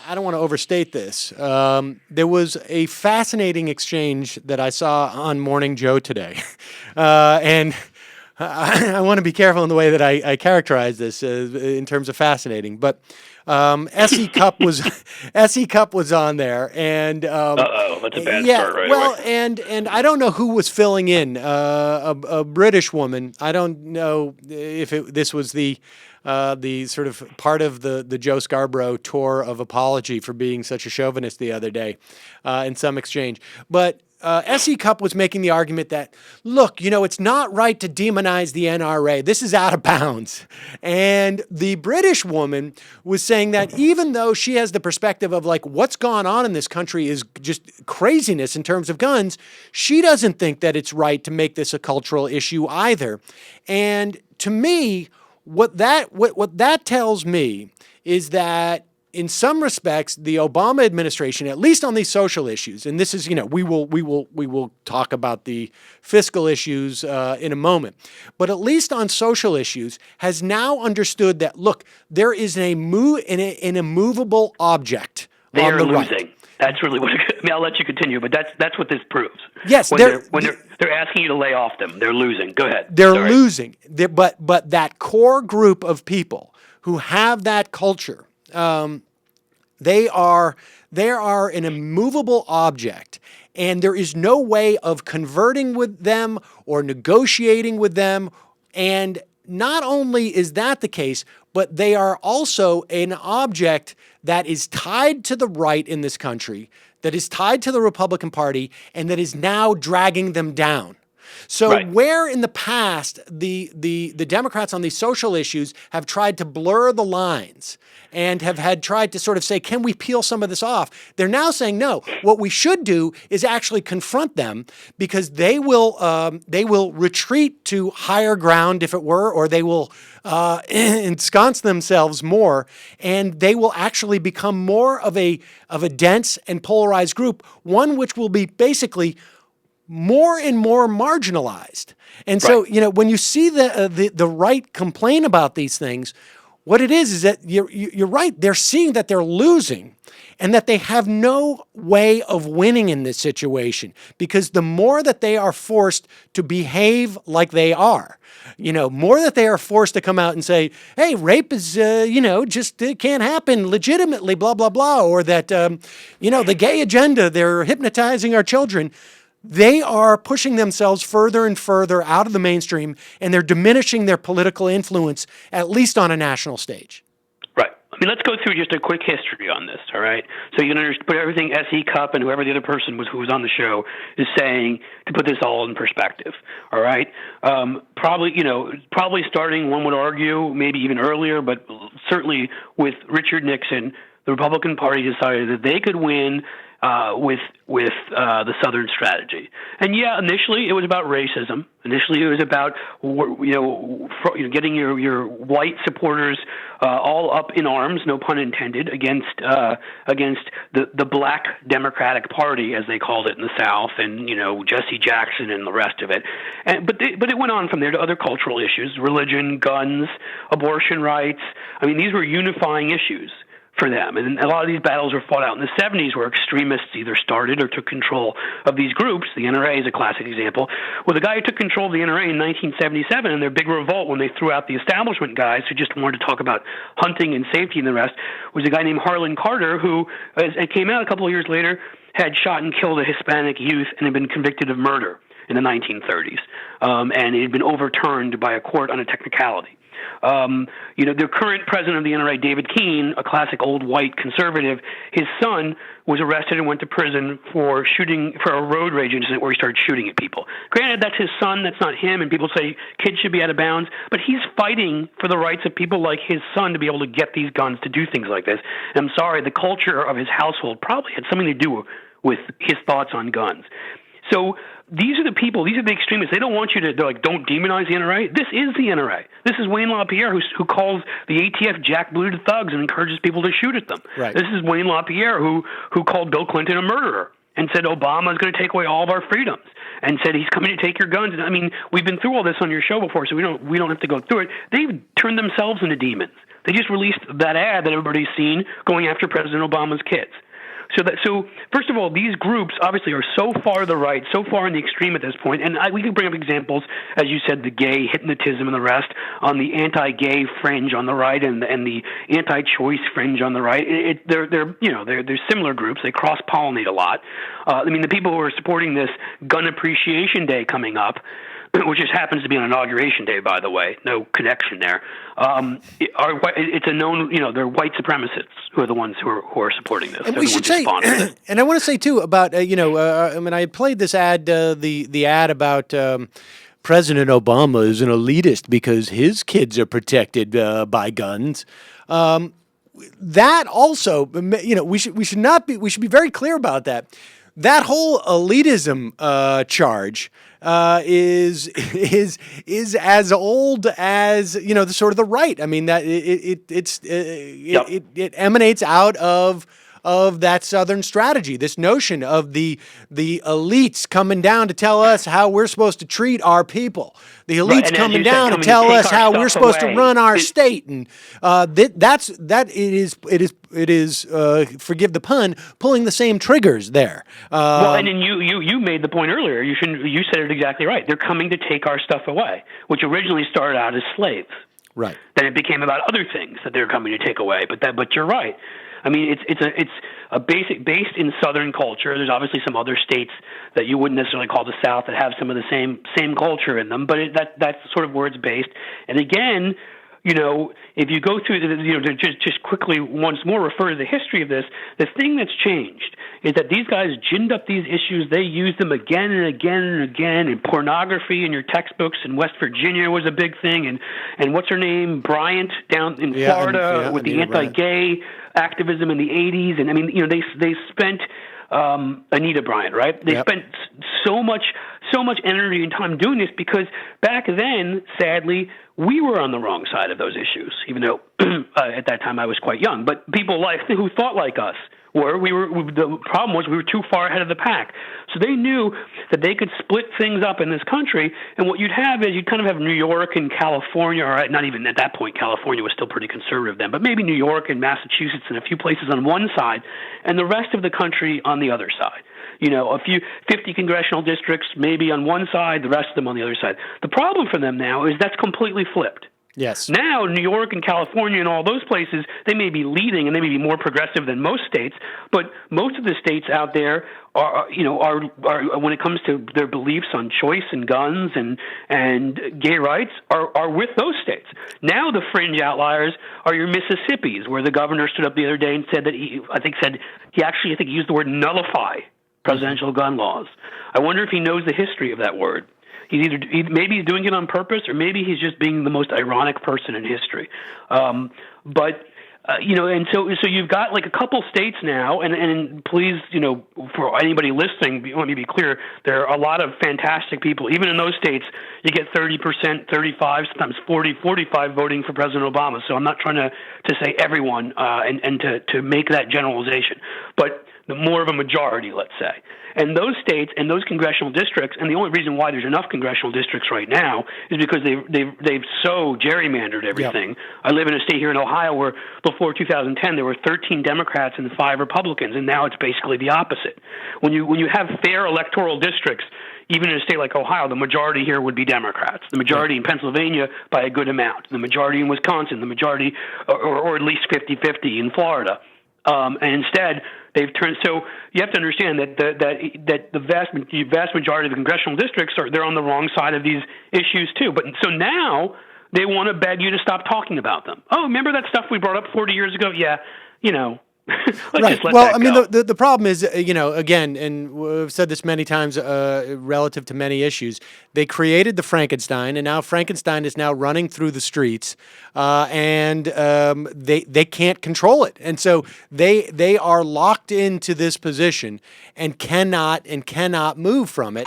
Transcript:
I don't want to overstate this. There was a fascinating exchange that I saw on Morning Joe today. And I want to be careful in the way that I characterize this in terms of fascinating. But S.E. Cupp was S.E. Cupp was on there, and that's a bad yeah, start right well, away. and I don't know who was filling in. A British woman. I don't know if this was the sort of part of the Joe Scarborough tour of apology for being such a chauvinist the other day in some exchange. But S.E. Cupp was making the argument that, look, it's not right to demonize the NRA. This is out of bounds. And the British woman was saying that even though she has the perspective of like what's gone on in this country is just craziness in terms of guns, she doesn't think that it's right to make this a cultural issue either. And to me, what that tells me is that in some respects, the Obama administration, at least on these social issues, and this is, we will talk about the fiscal issues in a moment, but at least on social issues, has now understood that, look, there is an immovable object They on are the losing. right. That's really what. I'll let you continue, but that's what this proves. Yes, when they're asking you to lay off them, they're losing. Go ahead. They're losing. But that core group of people who have that culture, they are an immovable object, and there is no way of converting with them or negotiating with them. And not only is that the case, but they are also an object that is tied to the right in this country, that is tied to the Republican Party, and that is now dragging them down. So where in the past the Democrats on these social issues have tried to blur the lines and have tried to sort of say, can we peel some of this off? They're now saying, no, what we should do is actually confront them, because they will retreat to higher ground, if it were, or they will ensconce themselves more, and they will actually become more of a dense and polarized group, one which will be basically more and more marginalized. And so, when you see the right complain about these things, what it is that you're right. They're seeing that they're losing and that they have no way of winning in this situation, because the more that they are forced to behave like they are, more that they are forced to come out and say, hey, rape is, just it can't happen legitimately, blah, blah, blah, or that, the gay agenda, they're hypnotizing our children. They are pushing themselves further and further out of the mainstream, and they're diminishing their political influence, at least on a national stage. Right. Let's go through just a quick history on this, all right? So you can put everything S.E. Cupp and whoever the other person was who was on the show is saying to put this all in perspective, all right? Probably starting, one would argue, maybe even earlier, but certainly with Richard Nixon, the Republican Party decided that they could win with the Southern strategy. And initially it was about racism. Initially it was about getting your white supporters all up in arms, no pun intended, against the Black Democratic Party, as they called it in the South, and Jesse Jackson and the rest of it. But it went on from there to other cultural issues: religion, guns, abortion rights. These were unifying issues for them. And a lot of these battles were fought out in the 70s, where extremists either started or took control of these groups. The NRA is a classic example. Well, the guy who took control of the NRA in 1977 in their big revolt, when they threw out the establishment guys who just wanted to talk about hunting and safety and the rest, was a guy named Harlan Carter, who, as it came out a couple of years later, had shot and killed a Hispanic youth and had been convicted of murder in the 1930s. And it had been overturned by a court on a technicality. The current president of the NRA, David Keene, a classic old white conservative, his son was arrested and went to prison for a road rage incident where he started shooting at people. Granted, that's his son, that's not him, and people say kids should be out of bounds, but he's fighting for the rights of people like his son to be able to get these guns to do things like this. And I'm sorry, the culture of his household probably had something to do with his thoughts on guns. So these are the people, these are the extremists. They don't want you to, they're like, don't demonize the NRA. This is the NRA. This is Wayne LaPierre who calls the ATF jackbooted thugs and encourages people to shoot at them. Right. This is Wayne LaPierre who called Bill Clinton a murderer and said Obama is going to take away all of our freedoms, and said he's coming to take your guns. And I mean, we've been through all this on your show before, so we don't have to go through it. They've turned themselves into demons. They just released that ad that everybody's seen going after President Obama's kids. So first of all, these groups obviously are so far to the right, so far in the extreme at this point, and we can bring up examples, as you said, the gay hypnotism and the rest on the anti-gay fringe on the right, and the anti-choice fringe on the right. They're similar groups. They cross-pollinate a lot. I mean, the people who are supporting this Gun Appreciation Day coming up, which just happens to be on Inauguration Day, by the way, no connection there. It's a known, they're white supremacists who are the ones who are supporting this. And we should say, and I want to say too about, I mean, I played this ad, the ad about President Obama is an elitist because his kids are protected by guns. That also, we should be very clear about that. That whole elitism charge is as old as the sort of the right. I mean that it emanates out of that Southern strategy. This notion of the elites coming down to tell us how we're supposed to treat our people. The elites coming down to tell us how we're supposed to run our state, and it is forgive the pun, pulling the same triggers there. Well, and then you made the point earlier. You said it exactly right. They're coming to take our stuff away, which originally started out as slaves. Right. Then it became about other things that they're coming to take away. But you're right. I mean, it's a basic based in Southern culture. There's obviously some other states that you wouldn't necessarily call the South that have some of the same culture in them, but that's sort of where it's based. And again, if you go through to just quickly once more refer to the history of this, the thing that's changed is that these guys ginned up these issues. They used them again and again and again. And pornography in your textbooks in West Virginia was a big thing. And what's her name? Bryant down in Florida with the anti-gay activism in the 80s. And I mean, they spent Anita Bryant, right? They spent so much energy and time doing this because back then, sadly, we were on the wrong side of those issues, even though at that time I was quite young. But people who thought like us the problem was we were too far ahead of the pack. So they knew that they could split things up in this country, and what you'd have is you'd kind of have New York and California, or not even at that point, California was still pretty conservative then, but maybe New York and Massachusetts and a few places on one side, and the rest of the country on the other side. A few 50 congressional districts maybe on one side, the rest of them on the other side. The problem for them now is that's completely flipped. Yes. Now, New York and California and all those places, they may be leading and they may be more progressive than most states, but most of the states out there are when it comes to their beliefs on choice and guns and gay rights are with those states. Now the fringe outliers are your Mississippis, where the governor stood up the other day and said that he used the word nullify presidential gun laws. I wonder if he knows the history of that word. Maybe he's doing it on purpose, or maybe he's just being the most ironic person in history. And so you've got like a couple states now, and please, for anybody listening, let me be clear, there are a lot of fantastic people. Even in those states, you get 30%, 35, sometimes 40, 45 voting for President Obama. So I'm not trying to say everyone and to make that generalization, but more of a majority, let's say. And those states and those congressional districts, and the only reason why there's enough congressional districts right now is because they've so gerrymandered everything. Yep. I live in a state here in Ohio where before 2010 there were 13 Democrats and 5 Republicans, and now it's basically the opposite. When you have fair electoral districts, even in a state like Ohio, the majority here would be Democrats. The majority in Pennsylvania by a good amount. The majority in Wisconsin. The majority, or at least 50-50 in Florida. And instead, they've turned. So you have to understand that the vast majority of the congressional districts they're on the wrong side of these issues too. But so now they want to beg you to stop talking about them. Oh, remember that stuff we brought up 40 years ago? Yeah, Right. Well, I mean, the problem is, again, and we've said this many times relative to many issues, they created the Frankenstein, and now Frankenstein is now running through the streets, and they can't control it. And so they are locked into this position and cannot move from it.